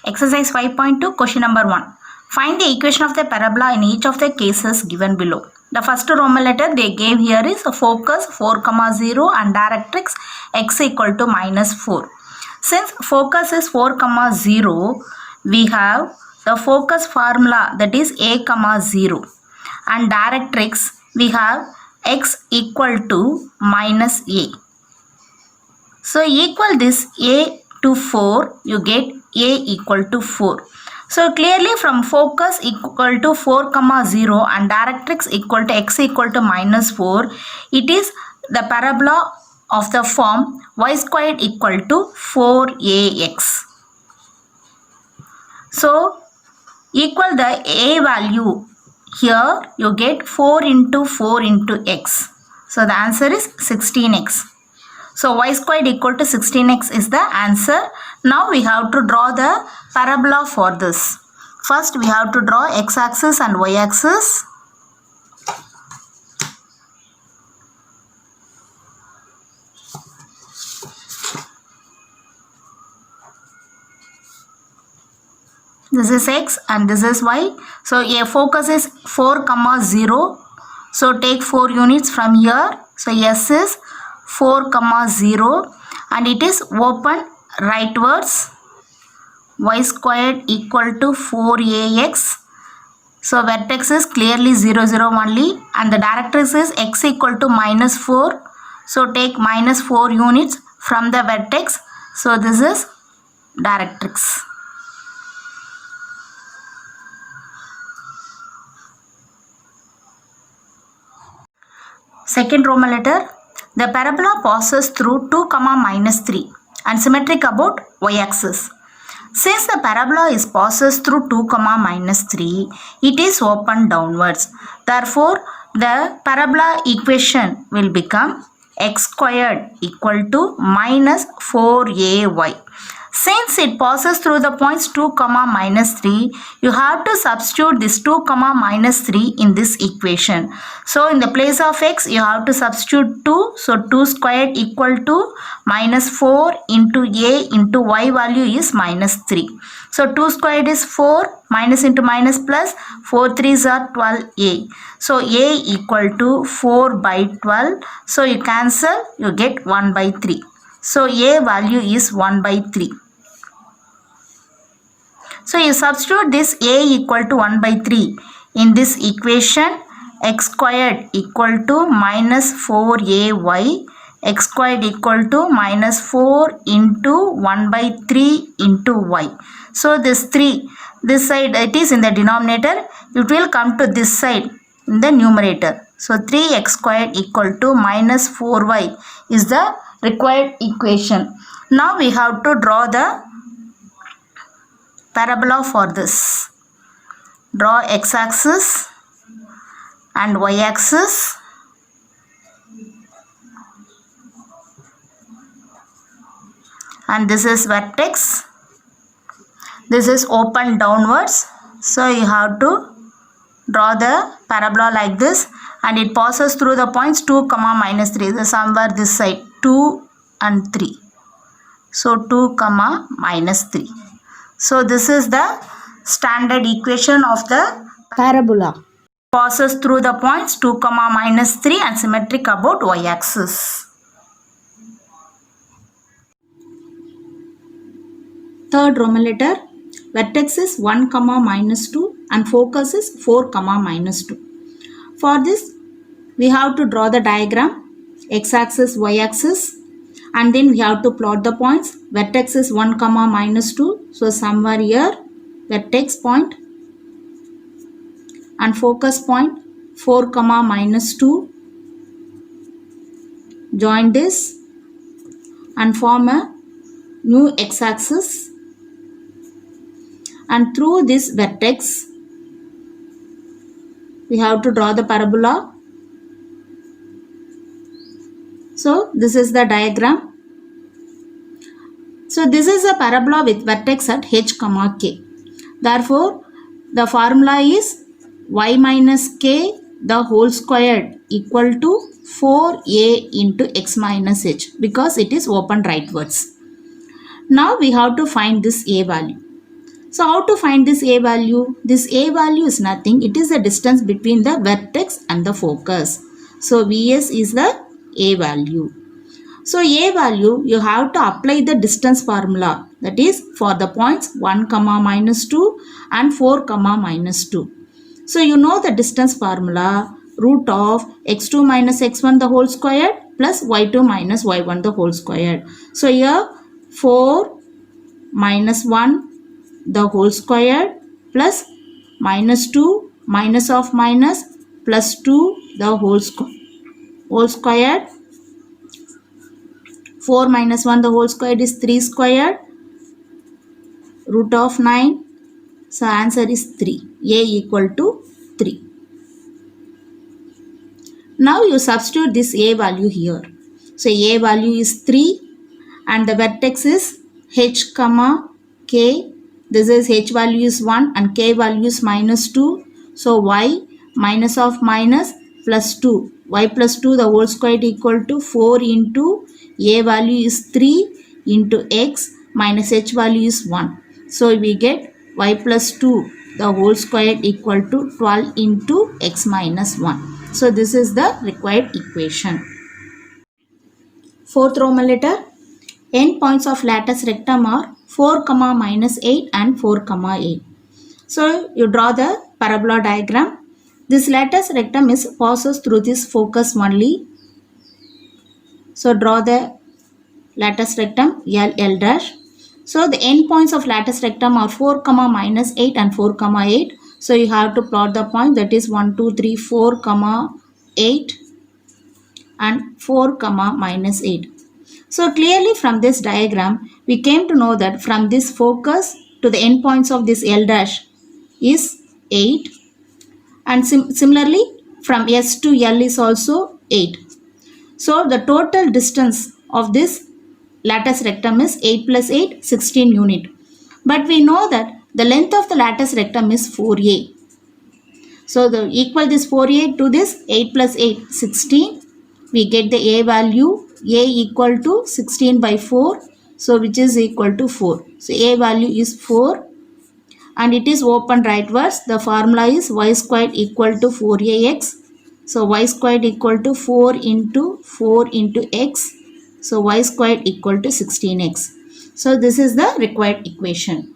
Exercise 5.2, question number 1. Find the equation of the parabola in each of the cases given below. The first Roman letter they gave here is focus 4, 0 and directrix x equal to minus 4. Since focus is 4, 0, we have the focus formula, that is a, 0, and directrix we have x equal to minus a. So equal this a to 4, you get a equal to 4. So clearly from focus equal to 4, 0 and directrix equal to x equal to minus 4, it is the parabola of the form y squared equal to 4ax. So equal the a value, here you get 4 into 4 into x. So the answer is 16x. So y squared equal to 16x is the answer. Now we have to draw the parabola for this. First we have to draw x-axis and y-axis. This is x and this is y. So a focus is 4, 0. So take 4 units from here. So s is 4, 0 and it is open rightwards. Y squared equal to 4ax. So vertex is clearly 0, 0 only and the directrix is x equal to minus 4. So take minus 4 units from the vertex. So this is directrix. Second Roman letter. The parabola passes through 2, minus 3 and symmetric about y-axis. Since the parabola is passes through 2, minus 3, it is open downwards. Therefore, the parabola equation will become x squared equal to minus 4ay. Since it passes through the points 2, minus 3, you have to substitute this 2, minus 3 in this equation. So in the place of x, you have to substitute 2. So 2 squared equal to minus 4 into a into y value is minus 3. So 2 squared is 4, minus into minus plus, 4 3s are 12a. So a equal to 4 by 12. So you cancel, you get 1 by 3. So a value is 1 by 3. So you substitute this a equal to 1 by 3 in this equation. X squared equal to minus 4ay. X squared equal to minus 4 into 1 by 3 into y. So this 3, this side it is in the denominator. It will come to this side in the numerator. So 3x squared equal to minus 4y is the required equation. Now we have to draw the parabola for this. Draw x-axis and y-axis. And this is vertex. This is open downwards. So you have to draw the parabola like this and it passes through the points 2, minus 3. So somewhere this side 2 and 3. So 2, minus 3. So this is the standard equation of the parabola. Passes through the points 2, minus 3 and symmetric about y-axis. Third Roman letter. Vertex is 1, minus 2 and focus is 4, minus 2. For this, we have to draw the diagram, x-axis, y-axis, and then we have to plot the points. Vertex is 1, minus 2. So somewhere here, vertex point and focus point 4, minus 2. Join this and form a new x-axis. And through this vertex, we have to draw the parabola. So this is the diagram. So this is a parabola with vertex at h, k. Therefore, the formula is y minus k the whole squared equal to 4a into x minus h because it is open rightwards. Now we have to find this a value. So how to find this A value? This A value is nothing. It is the distance between the vertex and the focus. So Vs is the A value. So A value, you have to apply the distance formula. That is for the points 1, minus 2 and 4, minus 2. So you know the distance formula, root of x2 minus x1 the whole square plus y2 minus y1 the whole square. So here 4 minus 1 the whole square plus minus 2 minus of minus plus 2 the whole square. 4 minus 1 the whole square is 3 square, root of 9. So answer is 3. A equal to 3. Now you substitute this A value here. So A value is 3 and the vertex is h comma k. This is h value is 1 and k value is minus 2. So y minus of minus plus 2. Y plus 2 the whole square equal to 4 into A value is 3 into x minus h value is 1. So we get y plus 2 the whole square equal to 12 into x minus 1. So this is the required equation. Fourth Roman letter. End points of latus rectum are 4, minus 8 and 4, 8. So you draw the parabola diagram. This latus rectum passes through this focus only. So draw the latus rectum L, L dash. So the end points of latus rectum are 4, minus 8 and 4, 8. So you have to plot the point, that is 1, 2, 3, 4, 8 and 4, minus 8. So clearly from this diagram, we came to know that from this focus to the end points of this L dash is 8. And similarly from S to L is also 8. So the total distance of this latus rectum is 8 plus 8, 16 unit. But we know that the length of the latus rectum is 4a. So the equal this 4a to this 8 plus 8, 16. We get the a value, a equal to 16 by 4. So which is equal to 4. So a value is 4. And it is open rightwards. The formula is y squared equal to 4ax. So y squared equal to 4 into x. So y squared equal to 16x. So this is the required equation.